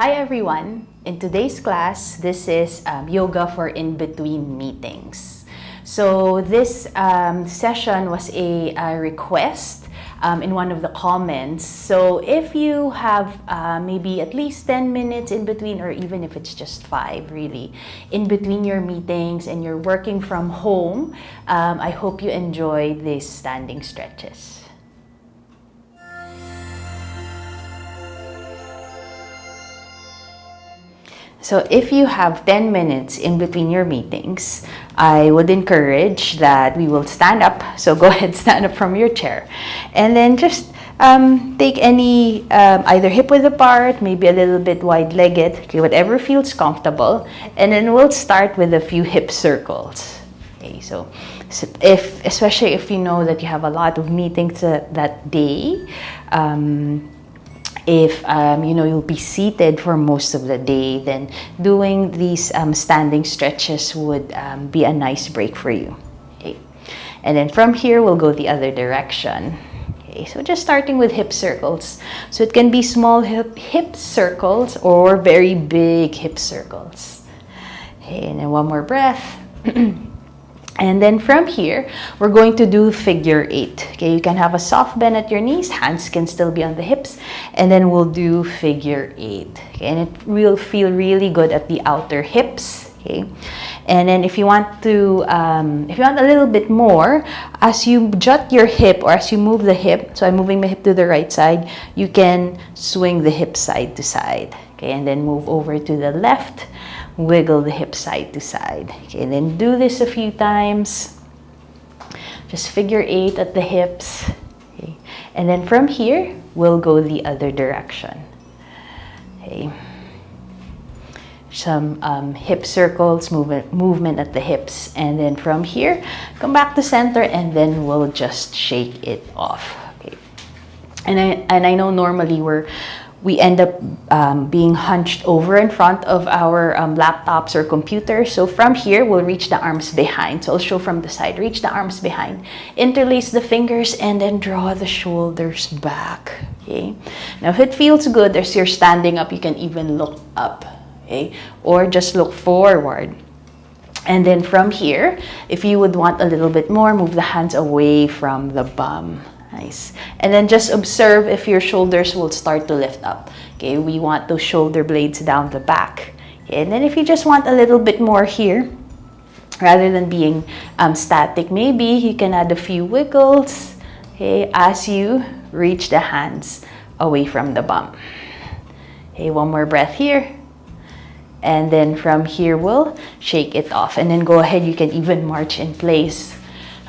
Hi everyone! In today's class, this is yoga for in-between meetings. So this session was a request in one of the comments. So if you have maybe at least 10 minutes in between, or even if it's just 5 really, in between your meetings and you're working from home, I hope you enjoy these standing stretches. So if you have 10 minutes in between your meetings, I would encourage that we will stand up. So go ahead, stand up from your chair. And then just take any, either hip width apart, maybe a little bit wide-legged, okay, whatever feels comfortable. And then we'll start with a few hip circles. Okay, so especially if you know that you have a lot of meetings that day, if you know you'll be seated for most of the day, then doing these standing stretches would be a nice break for you. Okay. And then from here we'll go the other direction. Okay, so just starting with hip circles. So it can be small hip circles or very big hip circles. Okay, and then one more breath. And then from here, we're going to do figure 8. Okay, you can have a soft bend at your knees, hands can still be on the hips, and then we'll do figure 8. Okay, and it will feel really good at the outer hips. Okay, and then if you want to, if you want a little bit more, as you jut your hip or as you move the hip, so I'm moving my hip to the right side, you can swing the hip side to side. Okay, and then move over to the left. Wiggle the hip side to side. Okay, and then do this a few times. Just figure 8 at the hips. Okay, and then from here, we'll go the other direction. Okay, some hip circles, movement at the hips, and then from here, come back to center, and then we'll just shake it off. Okay, and I know normally we end up being hunched over in front of our laptops or computers. So from here, we'll reach the arms behind. So I'll show from the side. Reach the arms behind. Interlace the fingers and then draw the shoulders back. Okay. Now, if it feels good as you're standing up, you can even look up. Okay. Or just look forward. And then from here, if you would want a little bit more, move the hands away from the bum. Nice. And then just observe if your shoulders will start to lift up. Okay, we want those shoulder blades down the back. Okay, and then if you just want a little bit more here, rather than being static, maybe you can add a few wiggles, okay, as you reach the hands away from the bum. Okay, one more breath here. And then from here, we'll shake it off. And then go ahead, you can even march in place.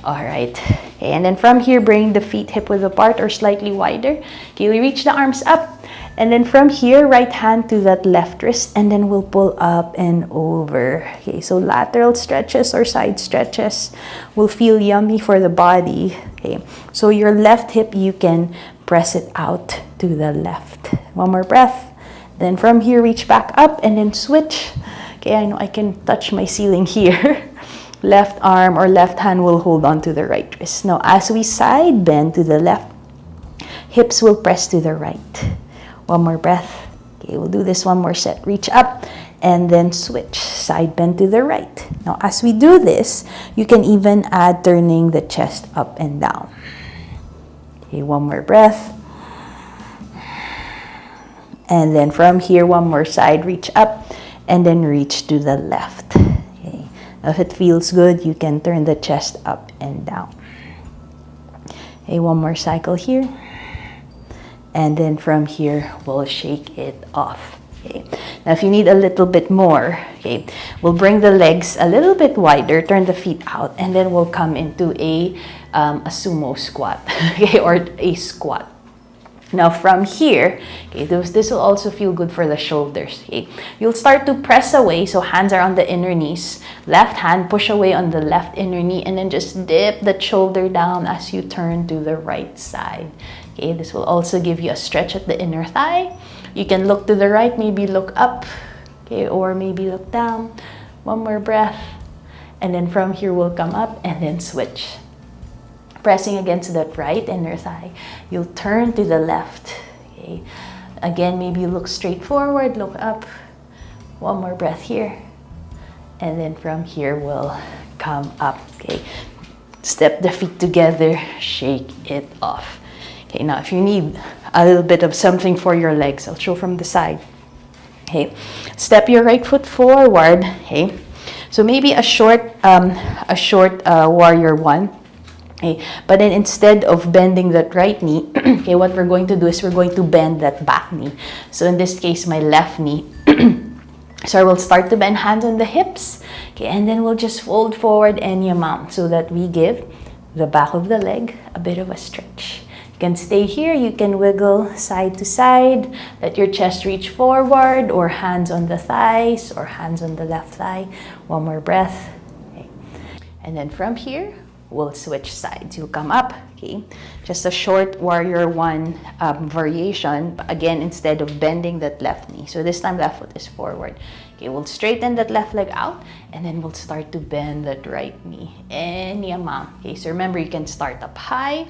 All right, okay, and then from here, bring the feet hip width apart or slightly wider. Okay, we reach the arms up, and then from here, right hand to that left wrist, and then we'll pull up and over. Okay, so lateral stretches or side stretches will feel yummy for the body. Okay, so your left hip, you can press it out to the left. One more breath. Then from here, reach back up and then switch. Okay, I know I can touch my ceiling here. Left arm or left hand will hold on to the right wrist. Now, as we side bend to the left, hips will press to the right. One more breath. Okay, we'll do this one more set. Reach up and then switch. Side bend to the right. Now, as we do this, you can even add turning the chest up and down. Okay, one more breath. And then from here, one more side. Reach up and then reach to the left. If it feels good, you can turn the chest up and down. Okay, one more cycle here. And then from here, we'll shake it off. Okay. Now, if you need a little bit more, okay, we'll bring the legs a little bit wider, turn the feet out, and then we'll come into a sumo squat, okay, or a squat. Now from here, okay, this will also feel good for the shoulders. Okay, you'll start to press away, so hands are on the inner knees. Left hand push away on the left inner knee, and then just dip the shoulder down as you turn to the right side. Okay, this will also give you a stretch at the inner thigh. You can look to the right, maybe look up, okay, or maybe look down. One more breath, and then from here we'll come up and then switch. Pressing against that right inner thigh, you'll turn to the left. Okay. Again, maybe you look straight forward, look up. One more breath here. And then from here, we'll come up, okay? Step the feet together, shake it off. Okay, now if you need a little bit of something for your legs, I'll show from the side. Okay, step your right foot forward, okay? So maybe a short warrior one. Okay, but then instead of bending that right knee, okay, what we're going to do is we're going to bend that back knee. So in this case, my left knee. So I will start to bend, hands on the hips, okay, and then we'll just fold forward any amount so that we give the back of the leg a bit of a stretch. You can stay here, you can wiggle side to side, let your chest reach forward, or hands on the thighs, or hands on the left thigh. One more breath. Okay. And then from here, we'll switch sides. You'll come up, okay? Just a short warrior one variation. Again, instead of bending that left knee. So this time, left foot is forward. Okay, we'll straighten that left leg out, and then we'll start to bend that right knee. Any amount. Okay, so remember, you can start up high,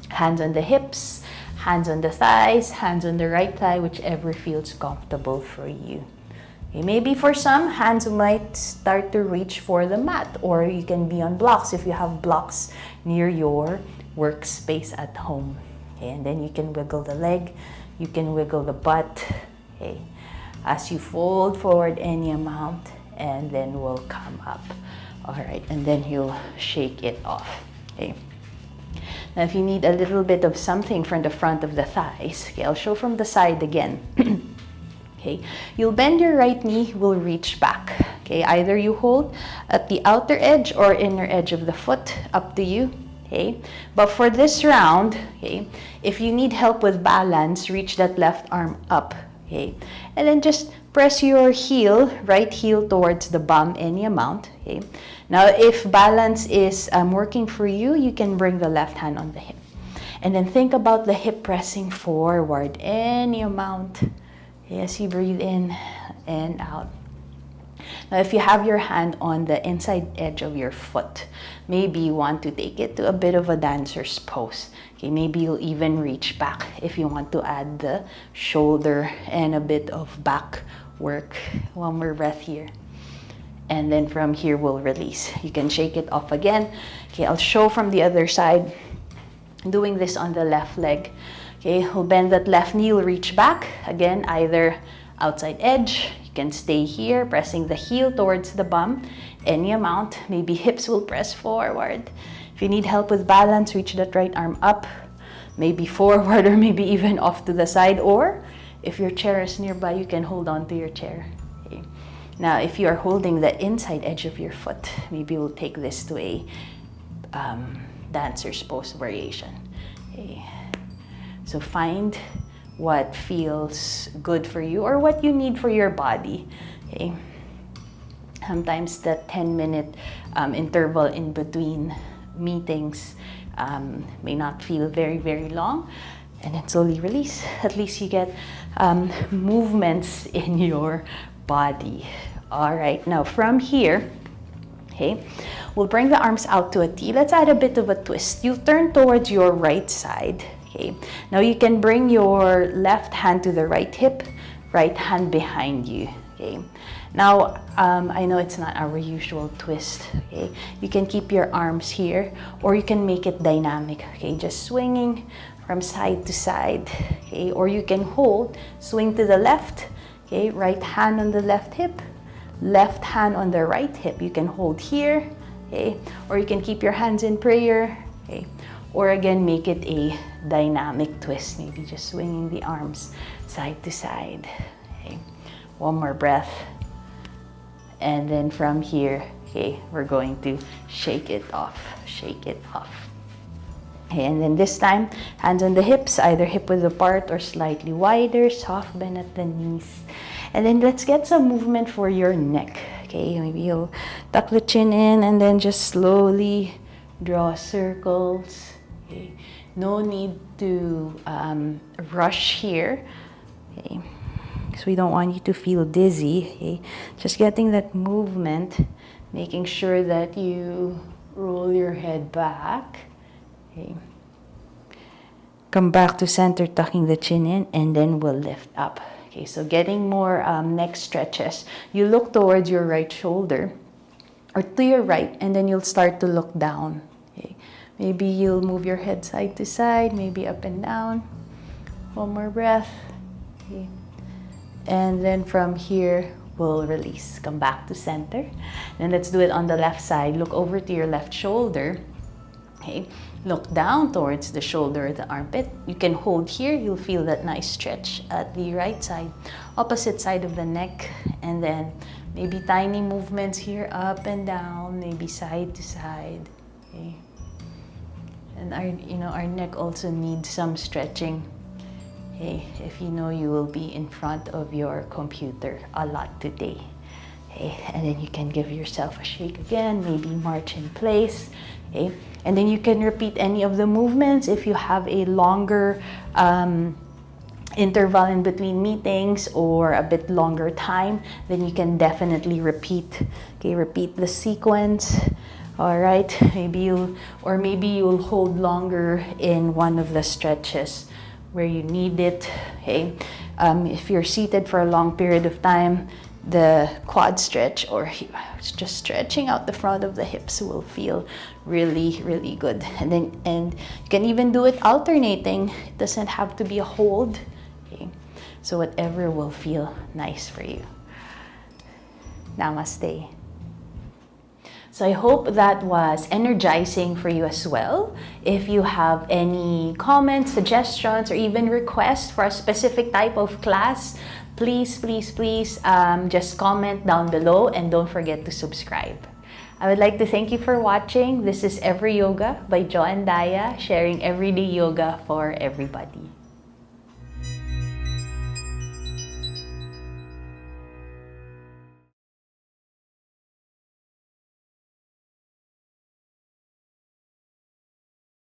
hands on the hips, hands on the thighs, hands on the right thigh, whichever feels comfortable for you. Okay, maybe for some, hands might start to reach for the mat, or you can be on blocks if you have blocks near your workspace at home. Okay, and then you can wiggle the leg, you can wiggle the butt, okay, as you fold forward any amount, and then we'll come up. All right, and then you'll shake it off. Okay. Now, if you need a little bit of something from the front of the thighs, okay, I'll show from the side again. Okay, you'll bend your right knee, will reach back. Okay, either you hold at the outer edge or inner edge of the foot, up to you. Okay, but for this round, okay, if you need help with balance, reach that left arm up. Okay, and then just press your heel, right heel towards the bum, any amount. Okay, now if balance is working for you, you can bring the left hand on the hip, and then think about the hip pressing forward, any amount. As you breathe in and out. Now, if you have your hand on the inside edge of your foot, maybe you want to take it to a bit of a dancer's pose. Okay, maybe you'll even reach back if you want to add the shoulder and a bit of back work. One more breath here. And then from here, we'll release. You can shake it off again. Okay, I'll show from the other side. Doing this on the left leg. Okay, we'll bend that left knee, we'll reach back. Again, either outside edge, you can stay here, pressing the heel towards the bum, any amount. Maybe hips will press forward. If you need help with balance, reach that right arm up, maybe forward or maybe even off to the side. Or if your chair is nearby, you can hold on to your chair. Okay. Now, if you are holding the inside edge of your foot, maybe we'll take this to a dancer's pose variation. Okay. So find what feels good for you or what you need for your body. Okay. Sometimes the 10-minute interval in between meetings may not feel very, very long. And then slowly release. At least you get movements in your body. All right, now from here, okay, we'll bring the arms out to a T. Let's add a bit of a twist. You turn towards your right side. Okay, now you can bring your left hand to the right hip, right hand behind you. Okay, now I know it's not our usual twist. Okay, you can keep your arms here, or you can make it dynamic. Okay, just swinging from side to side. Okay, or you can hold, swing to the left. Okay, right hand on the left hip, left hand on the right hip. You can hold here. Okay, or you can keep your hands in prayer. Okay. Or again, make it a dynamic twist, maybe just swinging the arms side to side. Okay. One more breath. And then from here, okay, we're going to shake it off, shake it off. Okay, and then this time, hands on the hips, either hip width apart or slightly wider, soft bend at the knees. And then let's get some movement for your neck. Okay, maybe you'll tuck the chin in and then just slowly draw circles. Okay. No need to rush here, okay, because we don't want you to feel dizzy. Okay. Just getting that movement, making sure that you roll your head back. Okay. Come back to center, tucking the chin in, and then we'll lift up. Okay, so getting more neck stretches. You look towards your right shoulder or to your right, and then you'll start to look down. Okay, maybe you'll move your head side to side, maybe up and down. One more breath. Okay. And then from here, we'll release. Come back to center. And let's do it on the left side. Look over to your left shoulder. Okay, look down towards the shoulder, the armpit. You can hold here. You'll feel that nice stretch at the right side, opposite side of the neck. And then maybe tiny movements here, up and down, maybe side to side. Okay. And our neck also needs some stretching. Okay, if you know you will be in front of your computer a lot today. Okay, and then you can give yourself a shake again, maybe march in place. Okay, and then you can repeat any of the movements. If you have a longer interval in between meetings or a bit longer time, then you can definitely repeat. Okay, repeat the sequence. All right, maybe you'll hold longer in one of the stretches where you need it. Okay, if you're seated for a long period of time, the quad stretch or just stretching out the front of the hips will feel really, really good. And you can even do it alternating. It doesn't have to be a hold. Okay, so whatever will feel nice for you. Namaste. So I hope that was energizing for you as well. If you have any comments, suggestions, or even requests for a specific type of class, please just comment down below and don't forget to subscribe. I would like to thank you for watching. This is EverYoga by Jo and Daya, sharing everyday yoga for everybody.